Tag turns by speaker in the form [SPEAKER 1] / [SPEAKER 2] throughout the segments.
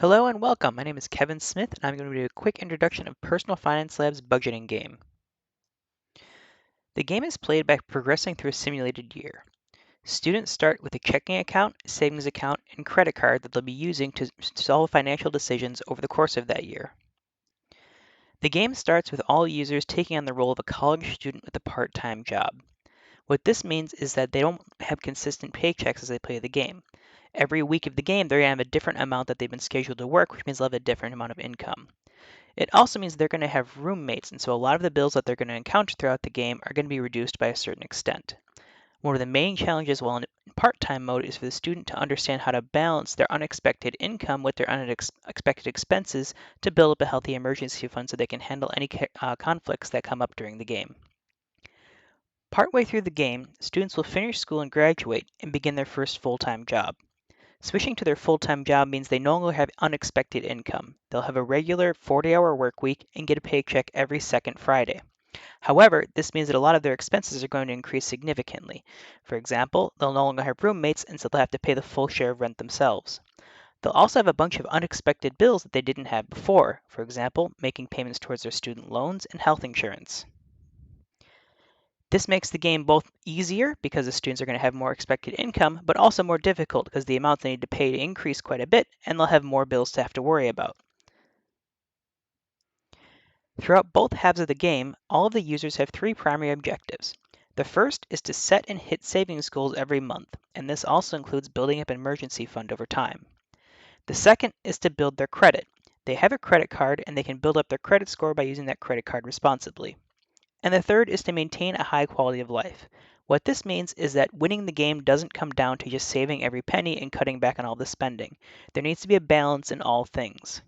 [SPEAKER 1] Hello and welcome. My name is Kevin Smith, and I'm going to do a quick introduction of Personal Finance Lab's budgeting game. The game is played by progressing through a simulated year. Students start with a checking account, savings account, and credit card that they'll be using to solve financial decisions over the course of that year. The game starts with all users taking on the role of a college student with a part-time job. What this means is that they don't have consistent paychecks as they play the game. Every week of the game, they're going to have a different amount that they've been scheduled to work, which means they'll have a different amount of income. It also means they're going to have roommates, and so a lot of the bills that they're going to encounter throughout the game are going to be reduced by a certain extent. One of the main challenges while in part-time mode is for the student to understand how to balance their unexpected income with their unexpected expenses to build up a healthy emergency fund so they can handle any conflicts that come up during the game. Partway through the game, students will finish school and graduate and begin their first full-time job. Switching to their full-time job means they no longer have unexpected income. They'll have a regular 40-hour work week and get a paycheck every second Friday. However, this means that a lot of their expenses are going to increase significantly. For example, they'll no longer have roommates, and so they'll have to pay the full share of rent themselves. They'll also have a bunch of unexpected bills that they didn't have before. For example, making payments towards their student loans and health insurance. This makes the game both easier because the students are going to have more expected income, but also more difficult because the amounts they need to pay to increase quite a bit, and they'll have more bills to have to worry about. Throughout both halves of the game, all of the users have three primary objectives. The first is to set and hit savings goals every month, and this also includes building up an emergency fund over time. The second is to build their credit. They have a credit card and they can build up their credit score by using that credit card responsibly. And the third is to maintain a high quality of life. What this means is that winning the game doesn't come down to just saving every penny and cutting back on all the spending. There needs to be a balance in all things.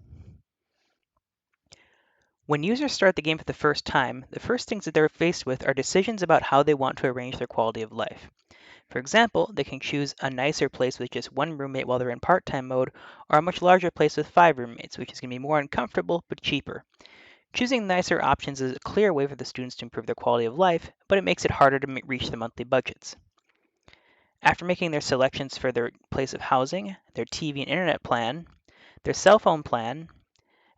[SPEAKER 1] When users start the game for the first time, the first things that they're faced with are decisions about how they want to arrange their quality of life. For example, they can choose a nicer place with just one roommate while they're in part-time mode, or a much larger place with 5 roommates, which is going to be more uncomfortable but cheaper. Choosing nicer options is a clear way for the students to improve their quality of life, but it makes it harder to reach their monthly budgets. After making their selections for their place of housing, their TV and internet plan, their cell phone plan,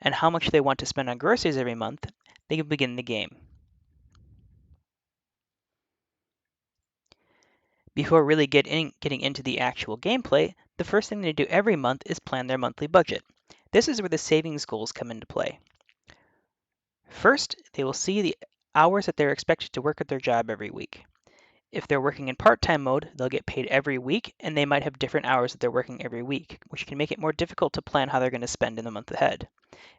[SPEAKER 1] and how much they want to spend on groceries every month, they can begin the game. Before really getting into the actual gameplay, the first thing they do every month is plan their monthly budget. This is where the savings goals come into play. First, they will see the hours that they're expected to work at their job every week. If they're working in part-time mode, they'll get paid every week, and they might have different hours that they're working every week, which can make it more difficult to plan how they're going to spend in the month ahead.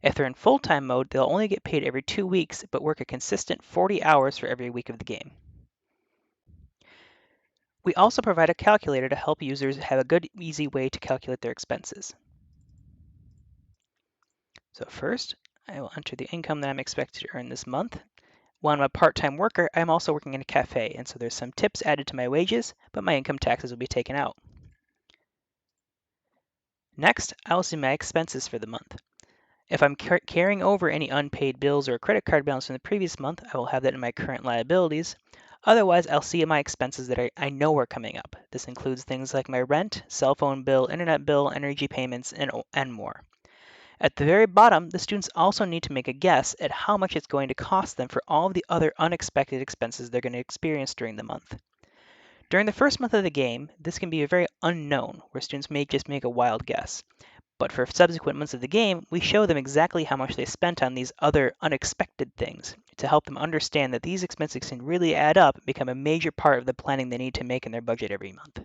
[SPEAKER 1] If they're in full-time mode, they'll only get paid every 2 weeks, but work a consistent 40 hours for every week of the game. We also provide a calculator to help users have a good, easy way to calculate their expenses. So first, I will enter the income that I'm expected to earn this month. While I'm a part-time worker, I'm also working in a cafe, and so there's some tips added to my wages, but my income taxes will be taken out. Next, I will see my expenses for the month. If I'm carrying over any unpaid bills or a credit card balance from the previous month, I will have that in my current liabilities. Otherwise, I'll see my expenses that I know are coming up. This includes things like my rent, cell phone bill, internet bill, energy payments, and more. At the very bottom, the students also need to make a guess at how much it's going to cost them for all of the other unexpected expenses they're going to experience during the month. During the first month of the game, this can be a very unknown, where students may just make a wild guess. But for subsequent months of the game, we show them exactly how much they spent on these other unexpected things to help them understand that these expenses can really add up and become a major part of the planning they need to make in their budget every month.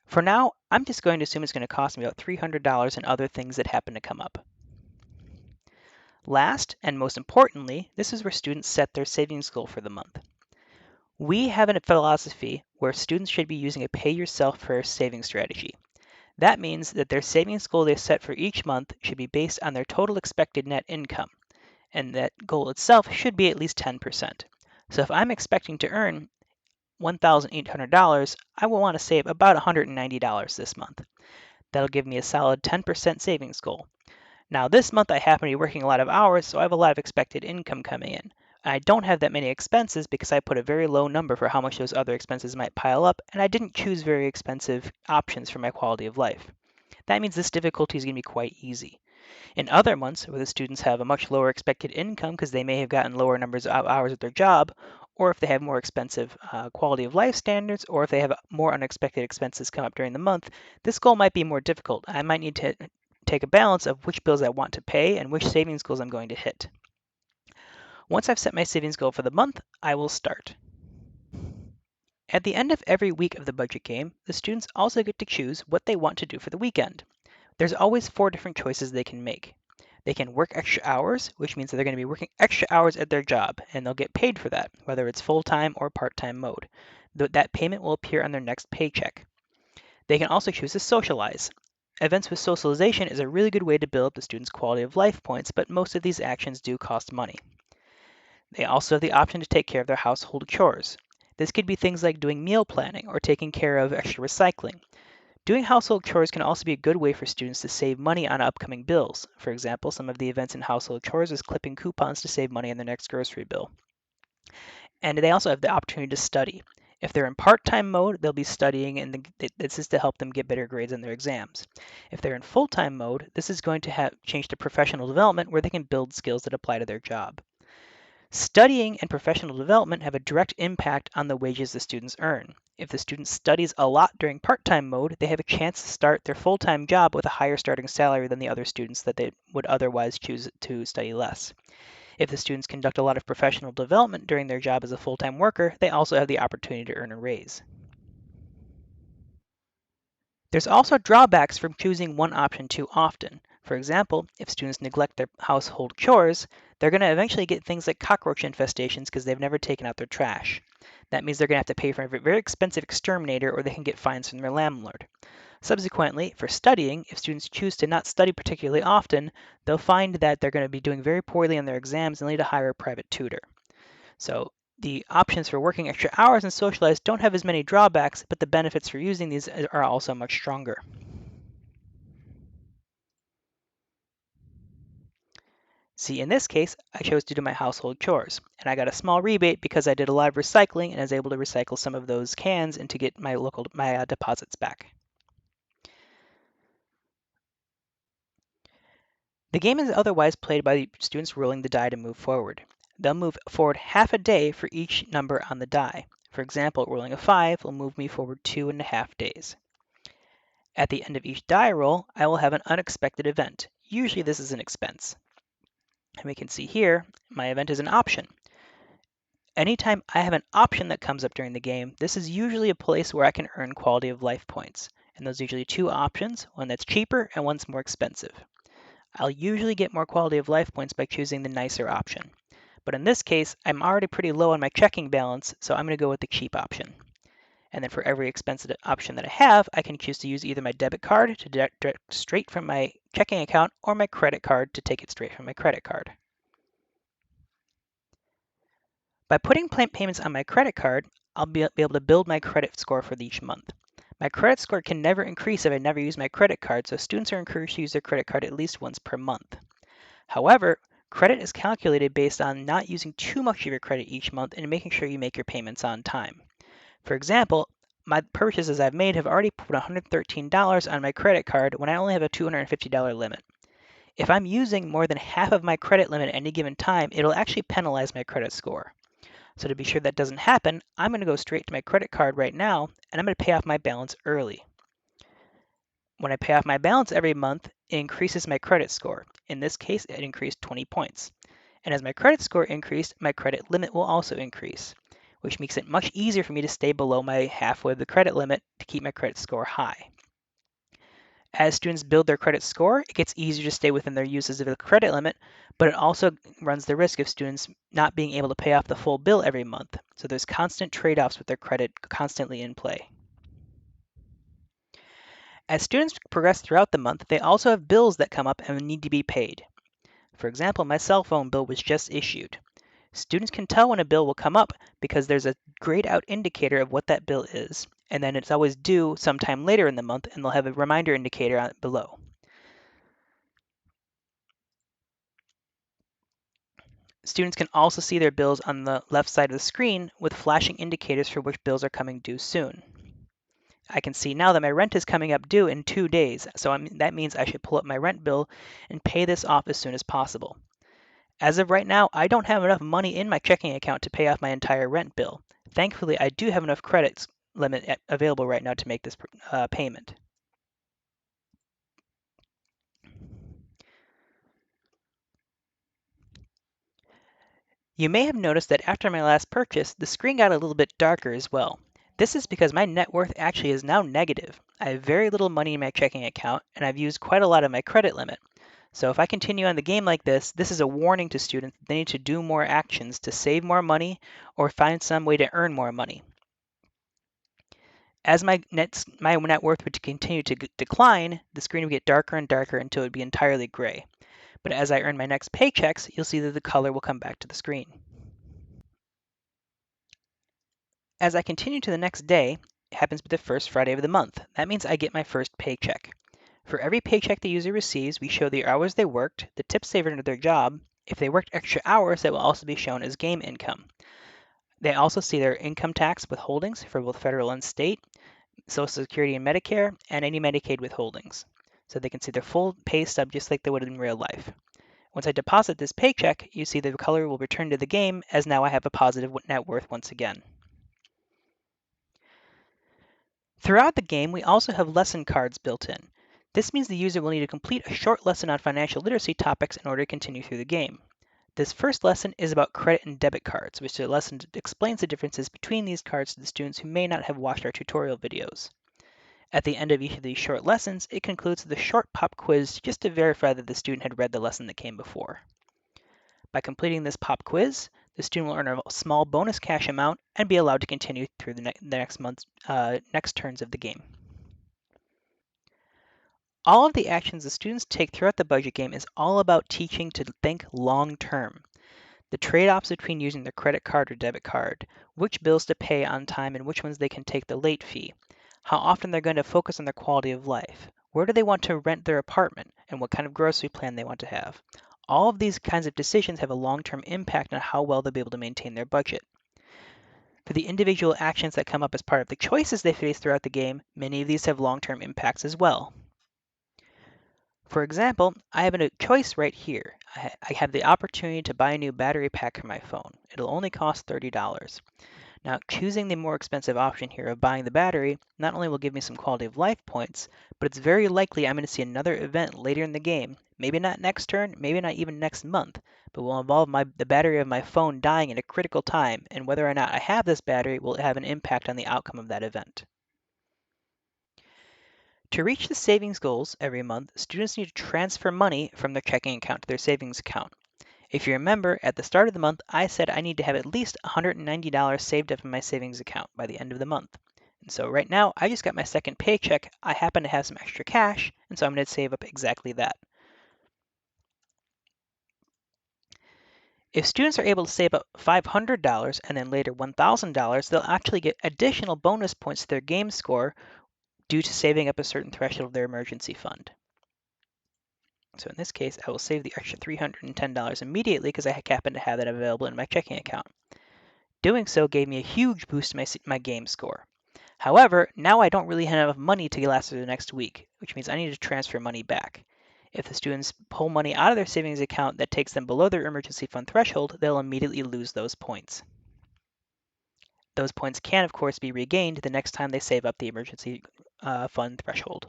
[SPEAKER 1] For now, I'm just going to assume it's going to cost me about $300 and other things that happen to come up. Last, and most importantly, this is where students set their savings goal for the month. We have a philosophy where students should be using a pay-yourself-first saving strategy. That means that their savings goal they set for each month should be based on their total expected net income, and that goal itself should be at least 10%. So if I'm expecting to earn $1,800, I will want to save about $190 this month. That'll give me a solid 10% savings goal. Now this month I happen to be working a lot of hours, so I have a lot of expected income coming in. I don't have that many expenses because I put a very low number for how much those other expenses might pile up, and I didn't choose very expensive options for my quality of life. That means this difficulty is going to be quite easy. In other months, where the students have a much lower expected income because they may have gotten lower numbers of hours at their job, or if they have more expensive quality of life standards, or if they have more unexpected expenses come up during the month, this goal might be more difficult. I might need to take a balance of which bills I want to pay and which savings goals I'm going to hit. Once I've set my savings goal for the month, I will start. At the end of every week of the budget game, the students also get to choose what they want to do for the weekend. There's always 4 different choices they can make. They can work extra hours, which means that they're going to be working extra hours at their job, and they'll get paid for that, whether it's full-time or part-time mode. That payment will appear on their next paycheck. They can also choose to socialize. Events with socialization is a really good way to build up the students' quality of life points, but most of these actions do cost money. They also have the option to take care of their household chores. This could be things like doing meal planning or taking care of extra recycling. Doing household chores can also be a good way for students to save money on upcoming bills. For example, some of the events in household chores is clipping coupons to save money on their next grocery bill. And they also have the opportunity to study. If they're in part-time mode, they'll be studying, and this is to help them get better grades on their exams. If they're in full-time mode, this is going to change to professional development where they can build skills that apply to their job. Studying and professional development have a direct impact on the wages the students earn. If the student studies a lot during part-time mode, they have a chance to start their full-time job with a higher starting salary than the other students that they would otherwise choose to study less. If the students conduct a lot of professional development during their job as a full-time worker, they also have the opportunity to earn a raise. There's also drawbacks from choosing one option too often. For example, if students neglect their household chores, they're going to eventually get things like cockroach infestations because they've never taken out their trash. That means they're going to have to pay for a very expensive exterminator, or they can get fines from their landlord. Subsequently, for studying, if students choose to not study particularly often, they'll find that they're going to be doing very poorly on their exams and need to hire a private tutor. So the options for working extra hours and socialize don't have as many drawbacks, but the benefits for using these are also much stronger. See, in this case, I chose to do my household chores, and I got a small rebate because I did a lot of recycling and I was able to recycle some of those cans and to get my deposits back. The game is otherwise played by the students rolling the die to move forward. They'll move forward half a day for each number on the die. For example, rolling a 5 will move me forward 2.5 days. At the end of each die roll, I will have an unexpected event. Usually this is an expense. And we can see here, my event is an option. Anytime I have an option that comes up during the game, this is usually a place where I can earn quality of life points. And those are usually 2 options, one that's cheaper and one's more expensive. I'll usually get more quality of life points by choosing the nicer option. But in this case, I'm already pretty low on my checking balance, so I'm going to go with the cheap option. And then for every expensive option that I have, I can choose to use either my debit card to direct straight from my checking account or my credit card to take it straight from my credit card. By putting payments on my credit card, I'll be able to build my credit score for each month. My credit score can never increase if I never use my credit card, so students are encouraged to use their credit card at least once per month. However, credit is calculated based on not using too much of your credit each month and making sure you make your payments on time. For example, my purchases I've made have already put $113 on my credit card when I only have a $250 limit. If I'm using more than half of my credit limit at any given time, it'll actually penalize my credit score. So to be sure that doesn't happen, I'm going to go straight to my credit card right now, and I'm going to pay off my balance early. When I pay off my balance every month, it increases my credit score. In this case, it increased 20 points. And as my credit score increased, my credit limit will also increase, which makes it much easier for me to stay below my halfway of the credit limit to keep my credit score high. As students build their credit score, it gets easier to stay within their uses of the credit limit, but it also runs the risk of students not being able to pay off the full bill every month. So there's constant trade-offs with their credit constantly in play. As students progress throughout the month, they also have bills that come up and need to be paid. For example, my cell phone bill was just issued. Students can tell when a bill will come up because there's a grayed out indicator of what that bill is, and then it's always due sometime later in the month, and they'll have a reminder indicator on it below. Students can also see their bills on the left side of the screen with flashing indicators for which bills are coming due soon. I can see now that my rent is coming up due in 2 days, so that means I should pull up my rent bill and pay this off as soon as possible. As of right now, I don't have enough money in my checking account to pay off my entire rent bill. Thankfully, I do have enough credits limit available right now to make this payment. You may have noticed that after my last purchase, the screen got a little bit darker as well. This is because my net worth actually is now negative. I have very little money in my checking account, and I've used quite a lot of my credit limit. So if I continue on the game like this is a warning to students that they need to do more actions to save more money or find some way to earn more money. As my net worth would continue to decline, the screen would get darker and darker until it would be entirely gray. But as I earn my next paychecks, you'll see that the color will come back to the screen. As I continue to the next day, it happens to be the first Friday of the month. That means I get my first paycheck. For every paycheck the user receives, we show the hours they worked, the tips they've earned at their job. If they worked extra hours, that will also be shown as game income. They also see their income tax withholdings for both federal and state, Social Security and Medicare, and any Medicaid withholdings. So they can see their full pay stub just like they would in real life. Once I deposit this paycheck, you see the color will return to the game as now I have a positive net worth once again. Throughout the game, we also have lesson cards built in. This means the user will need to complete a short lesson on financial literacy topics in order to continue through the game. This first lesson is about credit and debit cards, which the lesson explains the differences between these cards to the students who may not have watched our tutorial videos. At the end of each of these short lessons, it concludes with a short pop quiz just to verify that the student had read the lesson that came before. By completing this pop quiz, the student will earn a small bonus cash amount and be allowed to continue through the next turns of the game. All of the actions the students take throughout the budget game is all about teaching to think long term. The trade-offs between using their credit card or debit card, which bills to pay on time and which ones they can take the late fee, how often they're going to focus on their quality of life, where do they want to rent their apartment, and what kind of grocery plan they want to have. All of these kinds of decisions have a long-term impact on how well they'll be able to maintain their budget. For the individual actions that come up as part of the choices they face throughout the game, many of these have long-term impacts as well. For example, I have a choice right here. I have the opportunity to buy a new battery pack for my phone. It'll only cost $30. Now, choosing the more expensive option here of buying the battery not only will give me some quality of life points, but it's very likely I'm going to see another event later in the game, maybe not next turn, maybe not even next month, but will involve the battery of my phone dying at a critical time, and whether or not I have this battery will have an impact on the outcome of that event. To reach the savings goals every month, students need to transfer money from their checking account to their savings account. If you remember, at the start of the month, I said I need to have at least $190 saved up in my savings account by the end of the month. And so right now, I just got my second paycheck. I happen to have some extra cash, and so I'm going to save up exactly that. If students are able to save up $500 and then later $1,000, they'll actually get additional bonus points to their game score due to saving up a certain threshold of their emergency fund. So in this case, I will save the extra $310 immediately because I happen to have that available in my checking account. Doing so gave me a huge boost to my game score. However, now I don't really have enough money to last through the next week, which means I need to transfer money back. If the students pull money out of their savings account that takes them below their emergency fund threshold, they'll immediately lose those points. Those points can, of course, be regained the next time they save up the emergency fund threshold.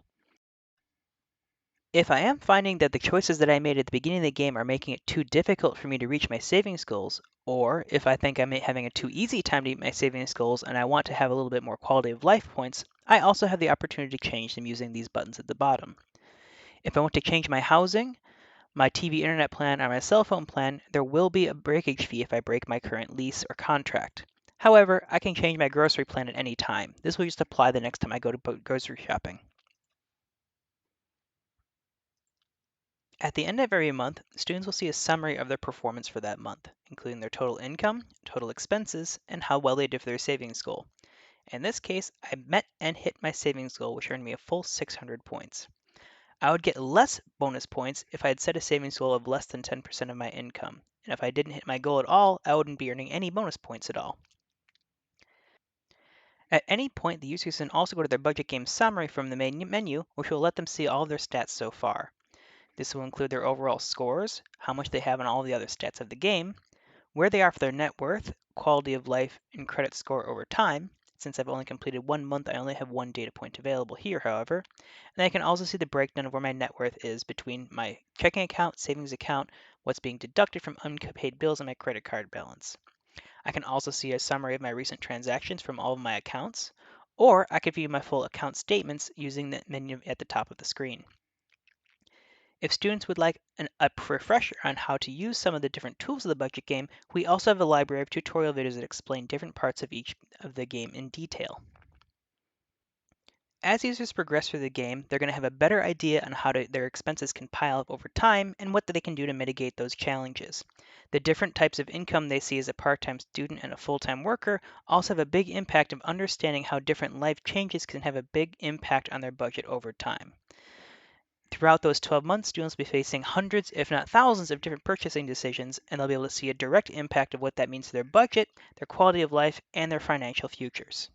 [SPEAKER 1] If I am finding that the choices that I made at the beginning of the game are making it too difficult for me to reach my savings goals, or if I think I'm having a too easy time to meet my savings goals and I want to have a little bit more quality of life points, I also have the opportunity to change them using these buttons at the bottom. If I want to change my housing, my TV internet plan, or my cell phone plan, there will be a breakage fee if I break my current lease or contract. However, I can change my grocery plan at any time. This will just apply the next time I go to grocery shopping. At the end of every month, students will see a summary of their performance for that month, including their total income, total expenses, and how well they did for their savings goal. In this case, I met and hit my savings goal, which earned me a full 600 points. I would get less bonus points if I had set a savings goal of less than 10% of my income. And if I didn't hit my goal at all, I wouldn't be earning any bonus points at all. At any point, the users can also go to their budget game summary from the main menu, which will let them see all of their stats so far. This will include their overall scores, how much they have on all the other stats of the game, where they are for their net worth, quality of life, and credit score over time. Since I've only completed 1 month, I only have one data point available here, however. And I can also see the breakdown of where my net worth is between my checking account, savings account, what's being deducted from unpaid bills, and my credit card balance. I can also see a summary of my recent transactions from all of my accounts, or I could view my full account statements using the menu at the top of the screen. If students would like a refresher on how to use some of the different tools of the budget game, we also have a library of tutorial videos that explain different parts of each of the game in detail. As users progress through the game, they're going to have a better idea on how their expenses can pile up over time and what they can do to mitigate those challenges. The different types of income they see as a part-time student and a full-time worker also have a big impact of understanding how different life changes can have a big impact on their budget over time. Throughout those 12 months, students will be facing hundreds, if not thousands, of different purchasing decisions, and they'll be able to see a direct impact of what that means to their budget, their quality of life, and their financial futures.